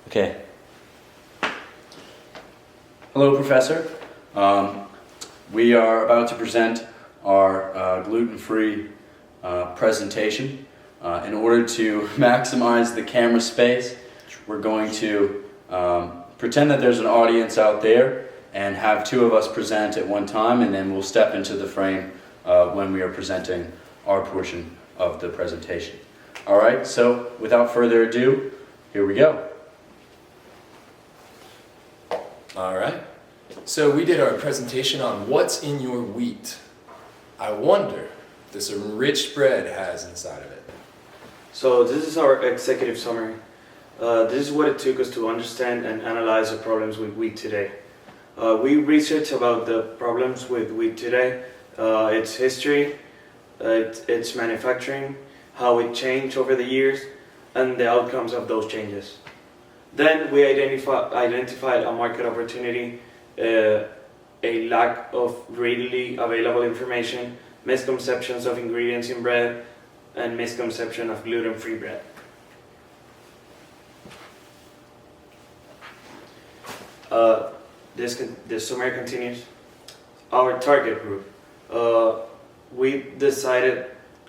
Okay. Hello, Professor. We are about to present our gluten-free presentation. In order to maximize the camera space, we're going to pretend that there's an audience out there and have two of us present at one time, and then we'll step into the frame when we are presenting our portion of the presentation. All right, so without further ado, here we go. All right, so we did our presentation on what's in your wheat. I wonder if this enriched bread has inside of it. So this is our executive summary. This is what it took us to understand and analyze the problems with wheat today. We researched about the problems with wheat today, its history, its manufacturing, how it changed over the years, and the outcomes of those changes. Then we identified a market opportunity, a lack of readily available information, misconceptions of ingredients in bread, and misconception of gluten-free bread. This summary continues. Our target group. We decided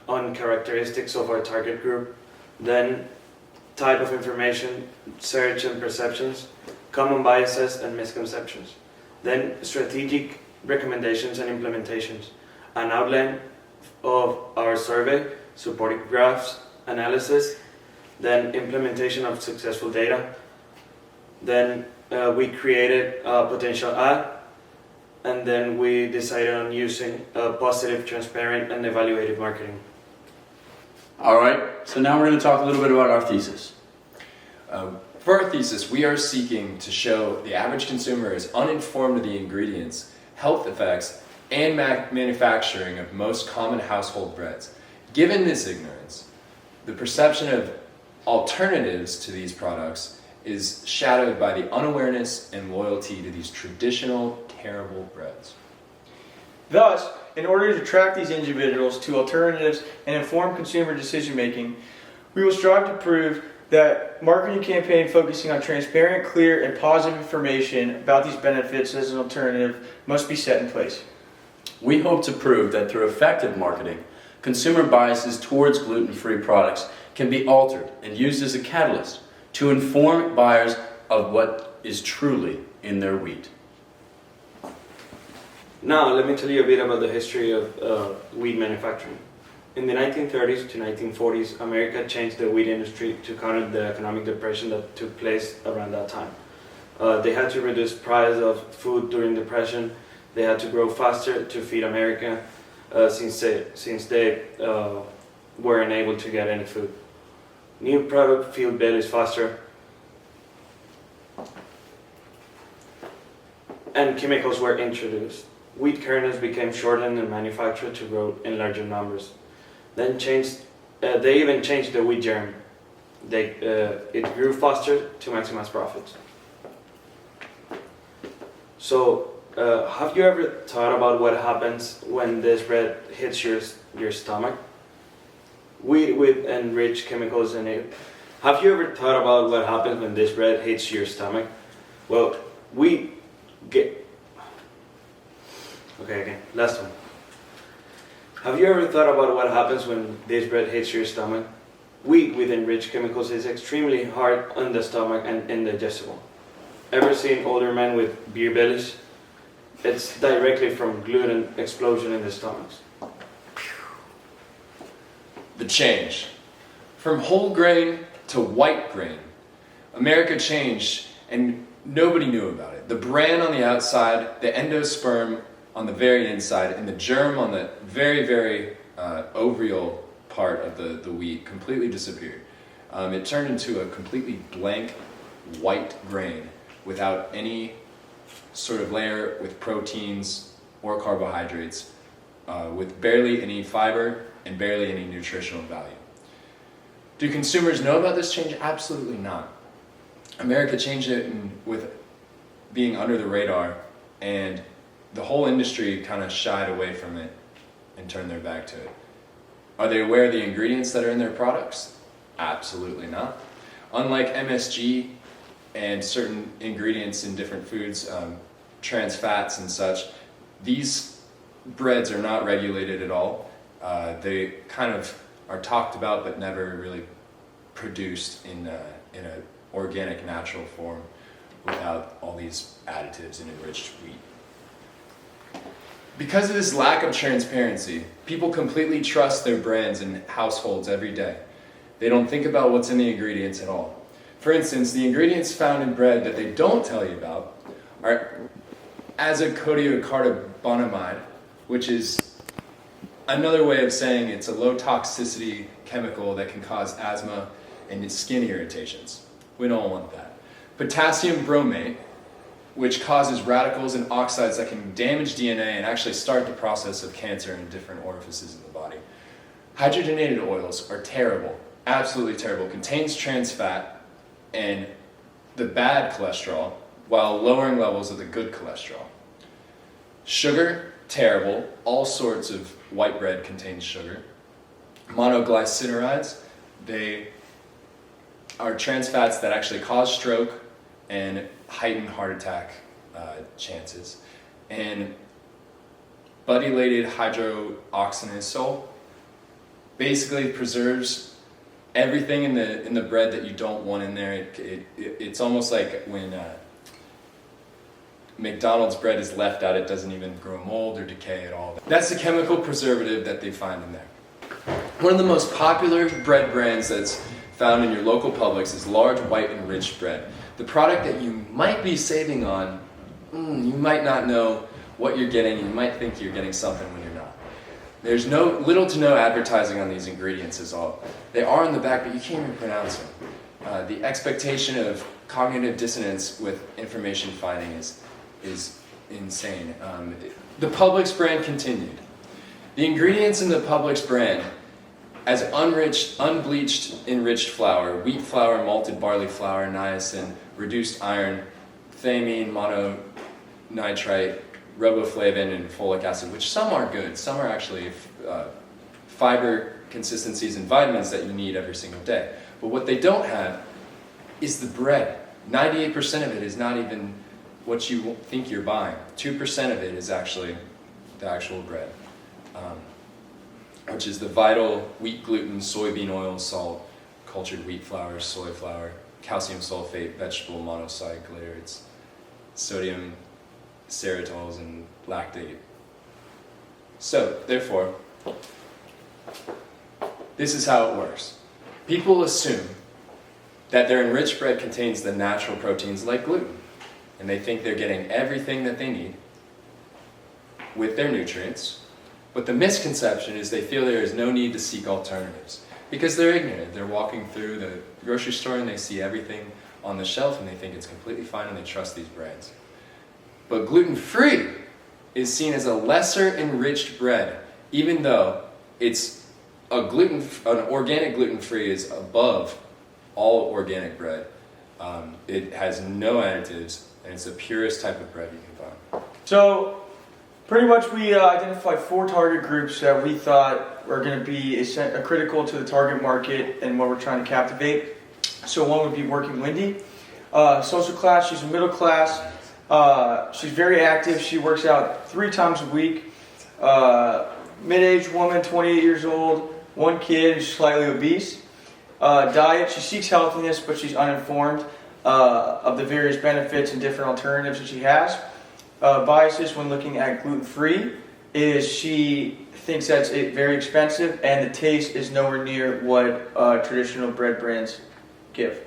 on characteristics of our target group, then type of information, search and perceptions, common biases and misconceptions, then strategic recommendations and implementations, an outline of our survey, supporting graphs, analysis, then implementation of successful data, then we created a potential ad, and then we decided on using positive, transparent, and evaluative marketing. All right, so now we're going to talk a little bit about our thesis. For our thesis, we are seeking to show the average consumer is uninformed of the ingredients, health effects, and manufacturing of most common household breads. Given this ignorance, the perception of alternatives to these products is shadowed by the unawareness and loyalty to these traditional, terrible breads. Thus, in order to attract these individuals to alternatives and inform consumer decision making, we will strive to prove that marketing campaign focusing on transparent, clear, and positive information about these benefits as an alternative must be set in place. We hope to prove that through effective marketing, consumer biases towards gluten-free products can be altered and used as a catalyst to inform buyers of what is truly in their wheat. Now, let me tell you a bit about the history of wheat manufacturing. In the 1930s to 1940s, America changed the wheat industry to counter the economic depression that took place around that time. They had to reduce price of food during the depression. They had to grow faster to feed America since they weren't able to get any food. New product filled bellies faster, and chemicals were introduced. Wheat kernels became shortened and manufactured to grow in larger numbers. Then they even changed the wheat germ. It grew faster to maximize profits. So, have you ever thought about what happens when this bread hits your stomach? Wheat with enriched chemicals in it. Have you ever thought about what happens when this bread hits your stomach? Well, last one. Have you ever thought about what happens when this bread hits your stomach? Wheat with enriched chemicals is extremely hard on the stomach and indigestible. Ever seen older men with beer bellies? It's directly from gluten explosion in the stomachs. The change. From whole grain to white grain. America changed and nobody knew about it. The bran on the outside, the endosperm on the very inside, and the germ on the very, very ovial part of the wheat completely disappeared. It turned into a completely blank white grain without any sort of layer with proteins or carbohydrates, with barely any fiber and barely any nutritional value. Do consumers know about this change? Absolutely not. America changed it with being under the radar, and the whole industry kind of shied away from it and turned their back to it. Are they aware of the ingredients that are in their products? Absolutely not. Unlike MSG and certain ingredients in different foods, trans fats and such. These breads are not regulated at all. They kind of are talked about but never really produced in an organic, natural form without all these additives and enriched wheat. Because of this lack of transparency, people completely trust their brands in households every day. They don't think about what's in the ingredients at all. For instance, the ingredients found in bread that they don't tell you about are azacotidocarbonamide, which is another way of saying it's a low toxicity chemical that can cause asthma and skin irritations. We don't want that. Potassium bromate, which causes radicals and oxides that can damage DNA and actually start the process of cancer in different orifices in the body. Hydrogenated oils are terrible, absolutely terrible. Contains trans fat and the bad cholesterol while lowering levels of the good cholesterol. Sugar, terrible. All sorts of white bread contains sugar. Monoglycerides, they are trans fats that actually cause stroke and heighten heart attack chances. And butylated hydroxynosol basically preserves everything in the bread that you don't want in there. It's almost like when McDonald's bread is left out, it doesn't even grow mold or decay at all. That's the chemical preservative that they find in there. One of the most popular bread brands that's found in your local Publix is Large White Enriched Bread. The product that you might be saving on, you might not know what you're getting. You might think you're getting something when you're not. There's little to no advertising on these ingredients is all. They are on the back, but you can't even pronounce them. The expectation of cognitive dissonance with information finding is insane. The Publix brand continued. The ingredients in the Publix brand as unbleached enriched flour, wheat flour, malted barley flour, niacin, reduced iron, thiamine, mononitrite, riboflavin, and folic acid, which some are good. Some are actually fiber consistencies and vitamins that you need every single day. But what they don't have is the bread. 98% of it is not even what you think you're buying. 2% of it is actually the actual bread, which is the vital wheat gluten, soybean oil, salt, cultured wheat flour, soy flour, calcium sulfate, vegetable monosaccharides, sodium ceratols, and lactate. So, therefore, this is how it works. People assume that their enriched bread contains the natural proteins like gluten, and they think they're getting everything that they need with their nutrients. But the misconception is they feel there is no need to seek alternatives because they're ignorant. They're walking through the grocery store and they see everything on the shelf and they think it's completely fine and they trust these brands. But gluten-free is seen as a lesser enriched bread, even though it's an organic gluten-free is above all organic bread. It has no additives and it's the purest type of bread you can find. So, pretty much we identified 4 target groups that we thought were going to be critical to the target market and what we're trying to captivate. So one would be working Lindy. Social class, she's a middle class. She's very active. She works out 3 times a week. Mid-aged woman, 28 years old, 1 kid, who's slightly obese. Diet, she seeks healthiness, but she's uninformed of the various benefits and different alternatives that she has. Biases when looking at gluten-free is she thinks that's very expensive and the taste is nowhere near what traditional bread brands give.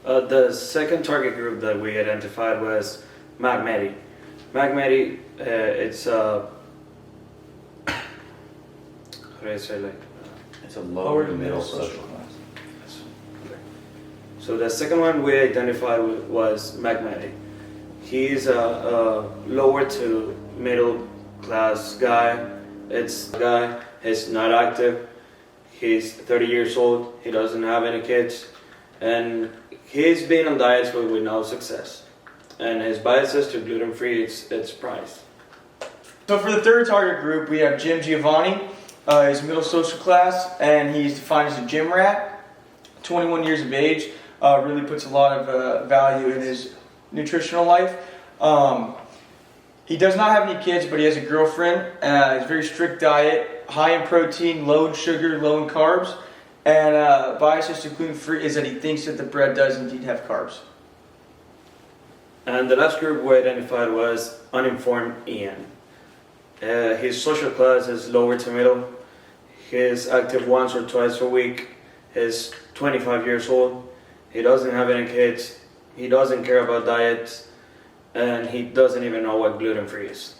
The second target group that we identified was Magmedi. Magmedi, it's how do I say It's a lower to middle social class. So the second one we identified was Magmedi. He's a lower to middle class guy. He's not active. He's 30 years old. He doesn't have any kids. And he's been on diets with no success. And his biases to gluten-free, it's price. So for the third target group, we have Jim Giovanni. He's middle social class, and he's defined as a gym rat, 21 years of age. really puts a lot of value in his nutritional life. He does not have any kids, but he has a girlfriend. It's a very strict diet, high in protein, low in sugar, low in carbs. And biases to gluten-free is that he thinks that the bread does indeed have carbs. And the last group we identified was uninformed Ian. His social class is lower to middle. He's active once or twice a week. He's 25 years old. He doesn't have any kids. He doesn't care about diets. And he doesn't even know what gluten-free is.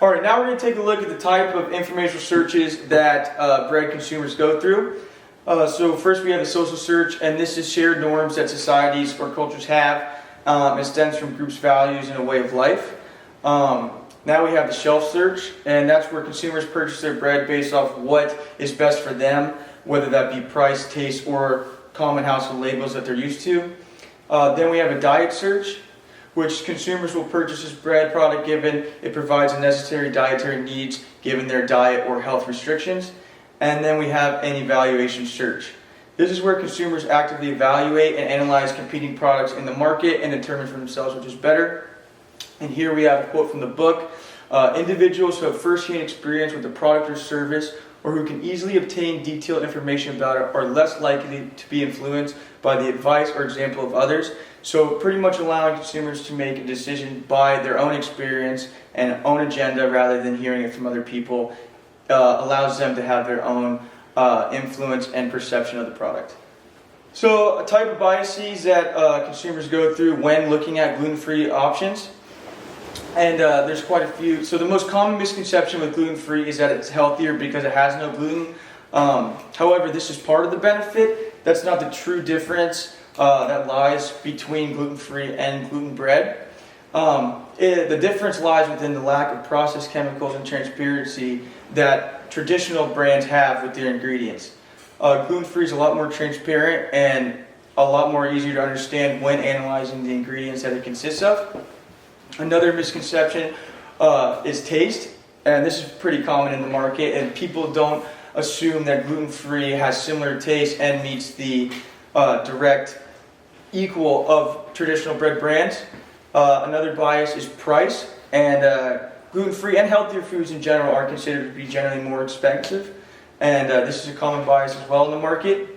All right, now we're going to take a look at the type of informational searches that bread consumers go through. So first we have the social search, and this is shared norms that societies or cultures have. It stems from groups' values and a way of life. Now we have the shelf search, and that's where consumers purchase their bread based off what is best for them, whether that be price, taste, or common household labels that they're used to. Then we have a diet search, which consumers will purchase this bread product given it provides the necessary dietary needs given their diet or health restrictions. And then we have an evaluation search. This is where consumers actively evaluate and analyze competing products in the market and determine for themselves which is better. And here we have a quote from the book. Individuals who have first-hand experience with the product or service or who can easily obtain detailed information about it are less likely to be influenced by the advice or example of others. So pretty much allowing consumers to make a decision by their own experience and own agenda rather than hearing it from other people allows them to have their own influence and perception of the product. So a type of biases that consumers go through when looking at gluten-free options. And there's quite a few. So the most common misconception with gluten-free is that it's healthier because it has no gluten. However, this is part of the benefit. That's not the true difference that lies between gluten-free and gluten bread. The difference lies within the lack of processed chemicals and transparency that traditional brands have with their ingredients. Gluten-free is a lot more transparent and a lot more easier to understand when analyzing the ingredients that it consists of. Another misconception is taste, and this is pretty common in the market, and people don't assume that gluten-free has similar taste and meets the direct equal of traditional bread brands. Another bias is price, and gluten-free and healthier foods in general are considered to be generally more expensive, and this is a common bias as well in the market.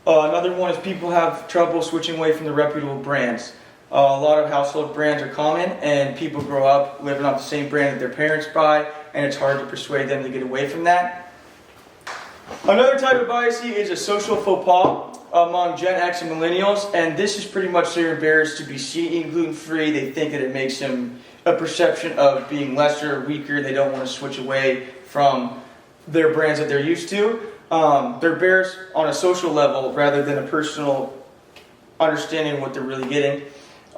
Another one is people have trouble switching away from the reputable brands. A lot of household brands are common, and people grow up living off the same brand that their parents buy, and it's hard to persuade them to get away from that. Another type of bias is a social faux pas among Gen X and millennials, and this is pretty much they're embarrassed to be seen eating gluten-free. They think that it makes them a perception of being lesser or weaker. They don't want to switch away from their brands that they're used to. They're embarrassed on a social level rather than a personal understanding of what they're really getting.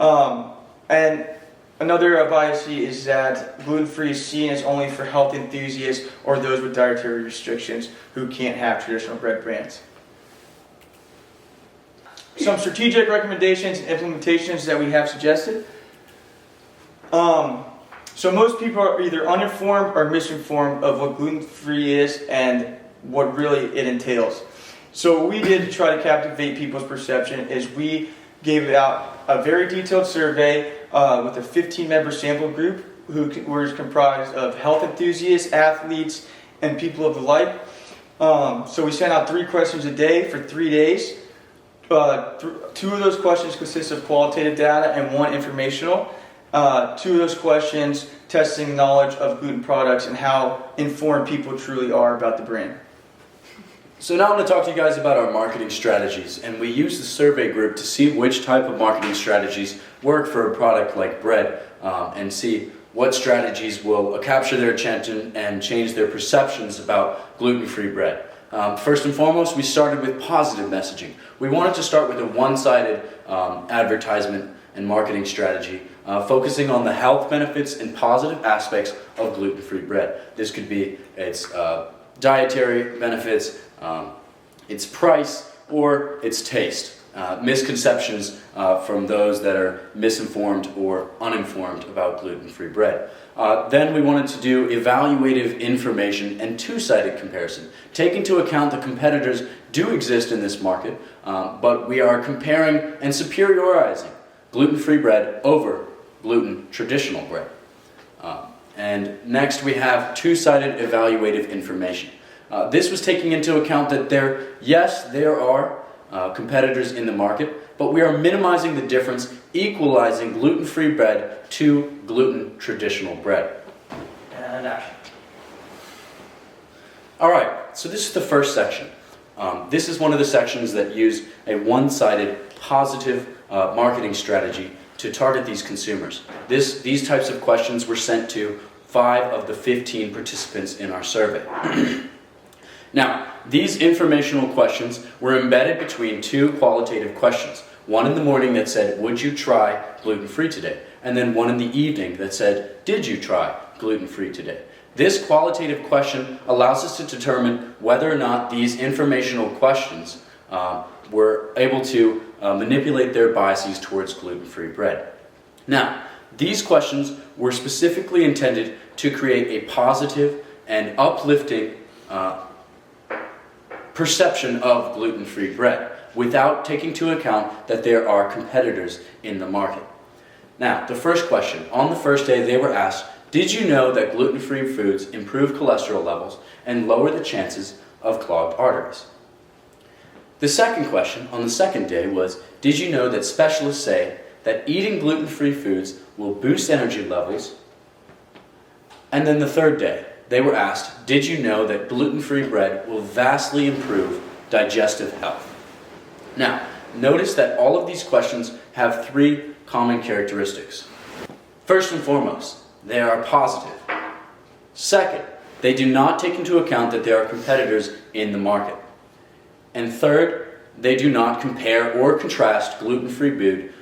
And another bias is that gluten-free is seen as only for health enthusiasts or those with dietary restrictions who can't have traditional bread brands. Some strategic recommendations and implementations that we have suggested. So most people are either uninformed or misinformed of what gluten-free is and what really it entails. So what we did to try to captivate people's perception is we gave out a very detailed survey with a 15-member sample group who was comprised of health enthusiasts, athletes, and people of the like. So we sent out 3 questions a day for 3 days. 2 of those questions consist of qualitative data and 1 informational. 2 of those questions testing knowledge of gluten products and how informed people truly are about the brand. So now I want to talk to you guys about our marketing strategies, and we use the survey group to see which type of marketing strategies work for a product like bread, and see what strategies will capture their attention and change their perceptions about gluten-free bread. First and foremost, we started with positive messaging. We wanted to start with a one-sided advertisement and marketing strategy, focusing on the health benefits and positive aspects of gluten-free bread. This could be its dietary benefits, its price, or its taste. Misconceptions from those that are misinformed or uninformed about gluten-free bread. Then we wanted to do evaluative information and 2-sided comparison. Take into account the competitors' do exist in this market, but we are comparing and superiorizing gluten-free bread over gluten traditional bread. And next we have two-sided evaluative information. This was taking into account that there are competitors in the market, but we are minimizing the difference, equalizing gluten-free bread to gluten traditional bread. And action. All right, so this is the first section. This is one of the sections that use a one-sided positive marketing strategy to target these consumers. These types of questions were sent to 5 of the 15 participants in our survey. Now, these informational questions were embedded between 2 qualitative questions. One in the morning that said, would you try gluten-free today? And then one in the evening that said, did you try gluten-free today? This qualitative question allows us to determine whether or not these informational questions were able to manipulate their biases towards gluten-free bread. Now, these questions were specifically intended to create a positive and uplifting perception of gluten-free bread without taking into account that there are competitors in the market. Now, the first question. On the first day, they were asked, did you know that gluten-free foods improve cholesterol levels and lower the chances of clogged arteries? The second question on the second day was, did you know that specialists say that eating gluten-free foods will boost energy levels? And then the third day, they were asked, did you know that gluten-free bread will vastly improve digestive health? Now, notice that all of these questions have 3 common characteristics. First and foremost, they are positive. Second, they do not take into account that there are competitors in the market. And third, they do not compare or contrast gluten-free food.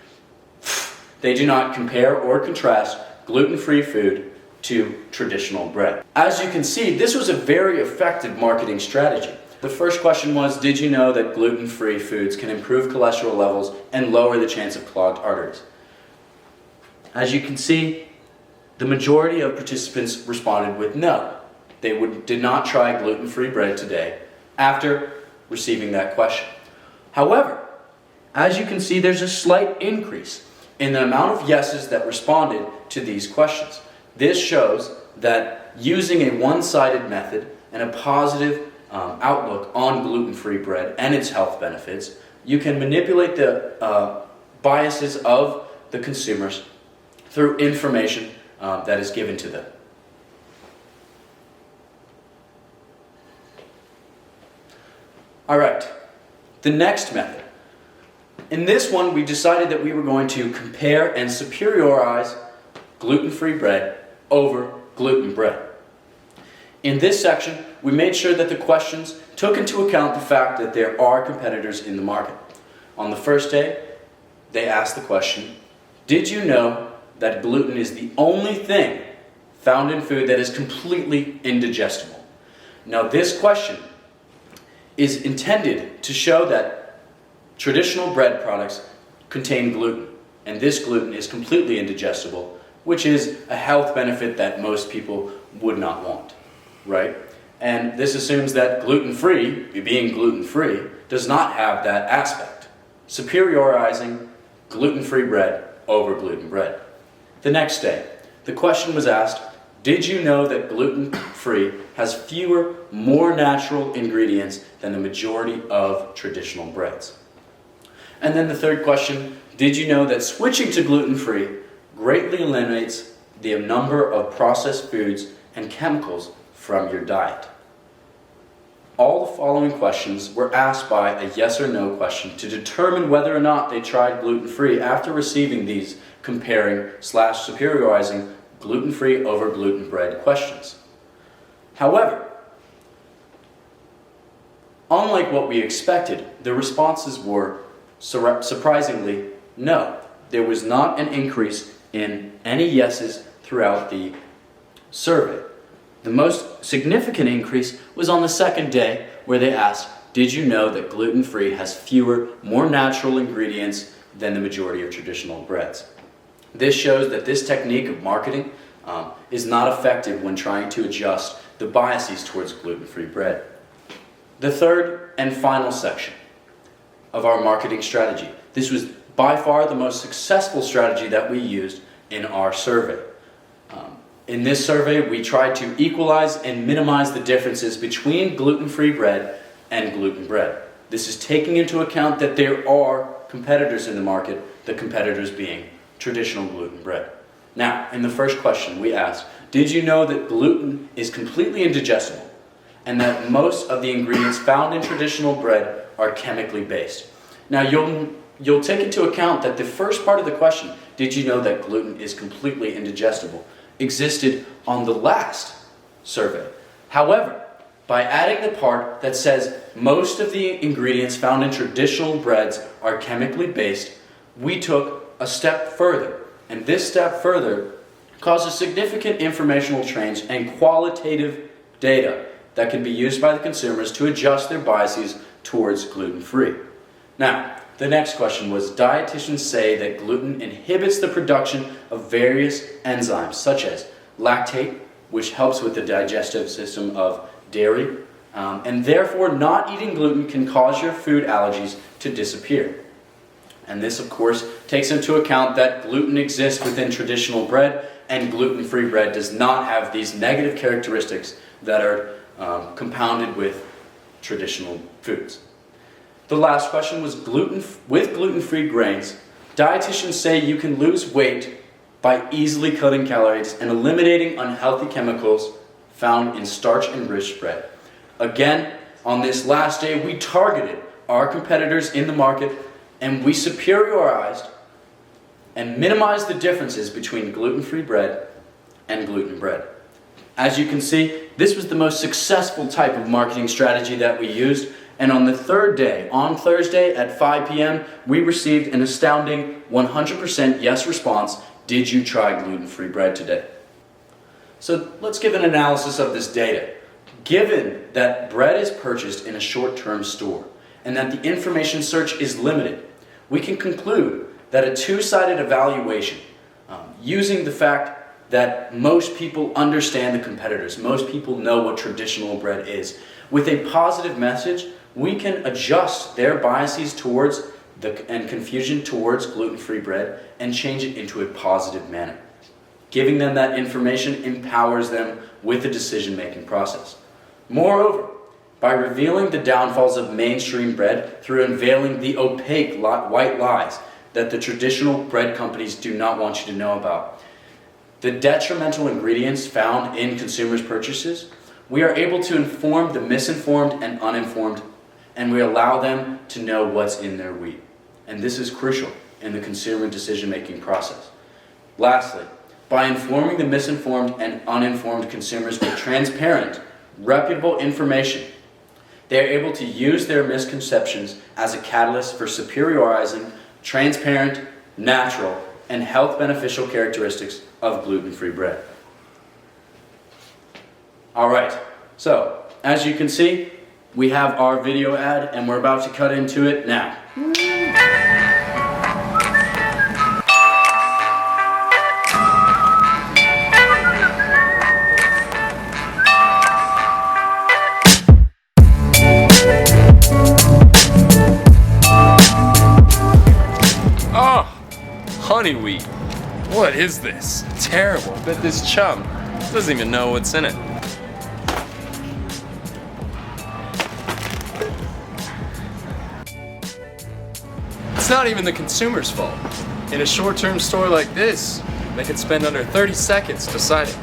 They do not compare or contrast gluten-free food to traditional bread. As you can see, this was a very effective marketing strategy. The first question was, did you know that gluten-free foods can improve cholesterol levels and lower the chance of clogged arteries? As you can see, the majority of participants responded with no. They did not try gluten-free bread today after receiving that question. However, as you can see, there's a slight increase in the amount of yeses that responded to these questions. This shows that using a one-sided method and a positive outlook on gluten-free bread and its health benefits, you can manipulate the biases of the consumers through information that is given to them. All right, the next method. In this one, we decided that we were going to compare and superiorize gluten-free bread over gluten bread. In this section, we made sure that the questions took into account the fact that there are competitors in the market. On the first day, they asked the question, did you know that gluten is the only thing found in food that is completely indigestible? Now, this question is intended to show that traditional bread products contain gluten, and this gluten is completely indigestible, which is a health benefit that most people would not want, right? And this assumes that gluten-free, being gluten-free, does not have that aspect, superiorizing gluten-free bread over gluten bread. The next day, the question was asked, did you know that gluten-free has fewer, more natural ingredients than the majority of traditional breads? And then the third question, did you know that switching to gluten-free greatly eliminates the number of processed foods and chemicals from your diet? All the following questions were asked by a yes or no question to determine whether or not they tried gluten-free after receiving these comparing/superiorizing gluten-free over gluten bread questions. However, unlike what we expected, the responses were surprisingly no. There was not an increase in any yeses throughout the survey. The most significant increase was on the second day, where they asked, did you know that gluten-free has fewer, more natural ingredients than the majority of traditional breads? This shows that this technique of marketing is not effective when trying to adjust the biases towards gluten-free bread. The third and final section of our marketing strategy. This was by far the most successful strategy that we used in our survey. In this survey, we tried to equalize and minimize the differences between gluten-free bread and gluten bread. This is taking into account that there are competitors in the market, the competitors being traditional gluten bread. Now, in the first question we asked, did you know that gluten is completely indigestible and that most of the ingredients found in traditional bread are chemically based? Now, you'll take into account that the first part of the question, did you know that gluten is completely indigestible, existed on the last survey. However, by adding the part that says most of the ingredients found in traditional breads are chemically based, we took a step further. And this step further causes significant informational change and qualitative data that can be used by the consumers to adjust their biases towards gluten-free. Now, the next question was, dietitians say that gluten inhibits the production of various enzymes, such as lactate, which helps with the digestive system of dairy, and therefore not eating gluten can cause your food allergies to disappear. And this, of course, takes into account that gluten exists within traditional bread, and gluten-free bread does not have these negative characteristics that are compounded with traditional foods. The last question was, with gluten-free grains, dietitians say you can lose weight by easily cutting calories and eliminating unhealthy chemicals found in starch-enriched bread. Again, on this last day, we targeted our competitors in the market and we superiorized and minimized the differences between gluten-free bread and gluten bread. As you can see, this was the most successful type of marketing strategy that we used. And on the third day, on Thursday at 5 p.m., we received an astounding 100% yes response. Did you try gluten-free bread today? So let's give an analysis of this data. Given that bread is purchased in a short-term store and that the information search is limited, we can conclude that a two-sided evaluation, using the fact that most people understand the competitors, most people know what traditional bread is, with a positive message, we can adjust their biases towards and confusion towards gluten-free bread and change it into a positive manner. Giving them that information empowers them with the decision-making process. Moreover, by revealing the downfalls of mainstream bread through unveiling the opaque white lies that the traditional bread companies do not want you to know about, the detrimental ingredients found in consumers' purchases, we are able to inform the misinformed and uninformed, and we allow them to know what's in their wheat. And this is crucial in the consumer decision-making process. Lastly, by informing the misinformed and uninformed consumers with transparent, reputable information, they are able to use their misconceptions as a catalyst for superiorizing transparent, natural, and health-beneficial characteristics of gluten-free bread. All right, so as you can see, we have our video ad and we're about to cut into it now. Oh, honey wheat. What is this? Terrible. I bet this chum doesn't even know what's in it. It's not even the consumer's fault. In a short-term store like this, they could spend under 30 seconds deciding.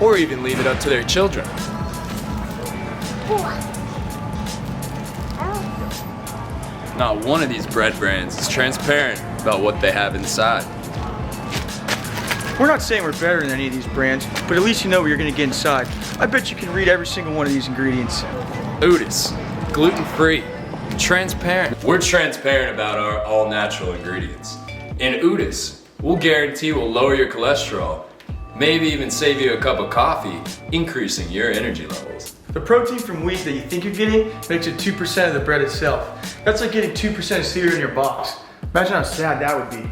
Or even leave it up to their children. Not one of these bread brands is transparent about what they have inside. We're not saying we're better than any of these brands, but at least you know what you're going to get inside. I bet you can read every single one of these ingredients. Udis, gluten-free, transparent. We're transparent about our all-natural ingredients. In Udis, we'll guarantee we'll lower your cholesterol, maybe even save you a cup of coffee, increasing your energy levels. The protein from wheat that you think you're getting makes it 2% of the bread itself. That's like getting 2% of cereal in your box. Imagine how sad that would be.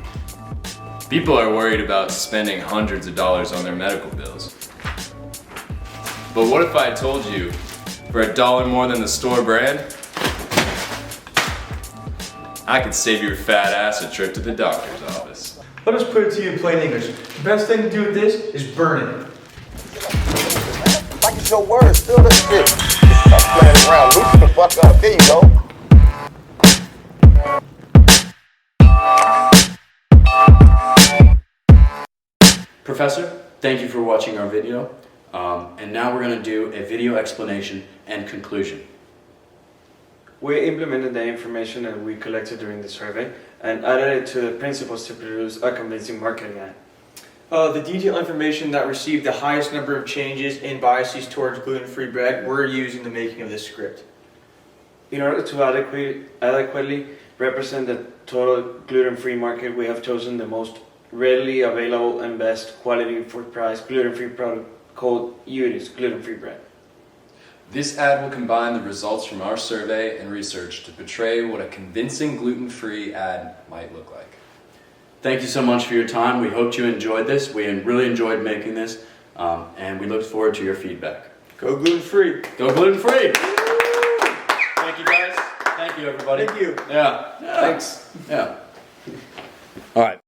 People are worried about spending hundreds of dollars on their medical bills. But what if I told you, for $1 more than the store brand, I could save your fat ass a trip to the doctor's office. Let us put it to you in plain English. The best thing to do with this is burn it. Like it's your word, still that shit. Stop playing around, loosen the fuck up. There you go. Professor, thank you for watching our video. And now we're going to do a video explanation and conclusion. We implemented the information that we collected during the survey and added it to the principles to produce a convincing marketing ad. The detailed information that received the highest number of changes and biases towards gluten-free bread were used in the making of this script. In order to adequately represent the total gluten-free market, we have chosen the most readily available and best quality for price gluten-free product called Udi's gluten-free bread. This ad will combine the results from our survey and research to portray what a convincing gluten-free ad might look like. Thank you so much for your time. We hope you enjoyed this. We really enjoyed making this, and we look forward to your feedback. Go gluten-free. Go gluten-free! Thank you, guys. Thank you, everybody. Thank you. Yeah. Thanks. Yeah. All right.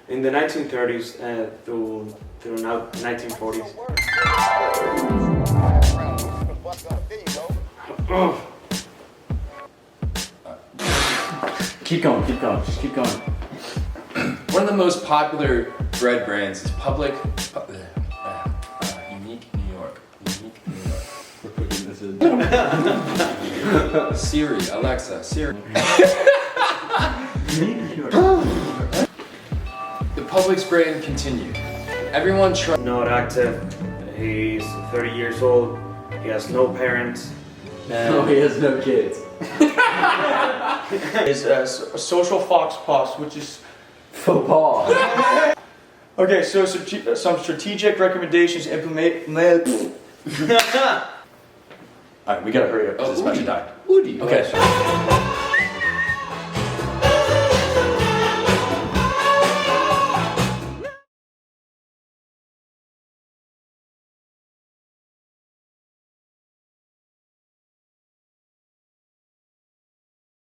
In the 1930s through now 1940s, Keep going, just keep going. One of the most popular bread brands is Unique New York. Unique New York. We're putting this in. Siri, Alexa, Siri. The Publix brand continued. Everyone tried. not active, he's 30 years old, he has no parents. No, he has no kids. Is a social fox pops, which is Faux pas. okay. So some strategic recommendations to implement. All right, we gotta hurry up because it's about to die. Woody. Okay.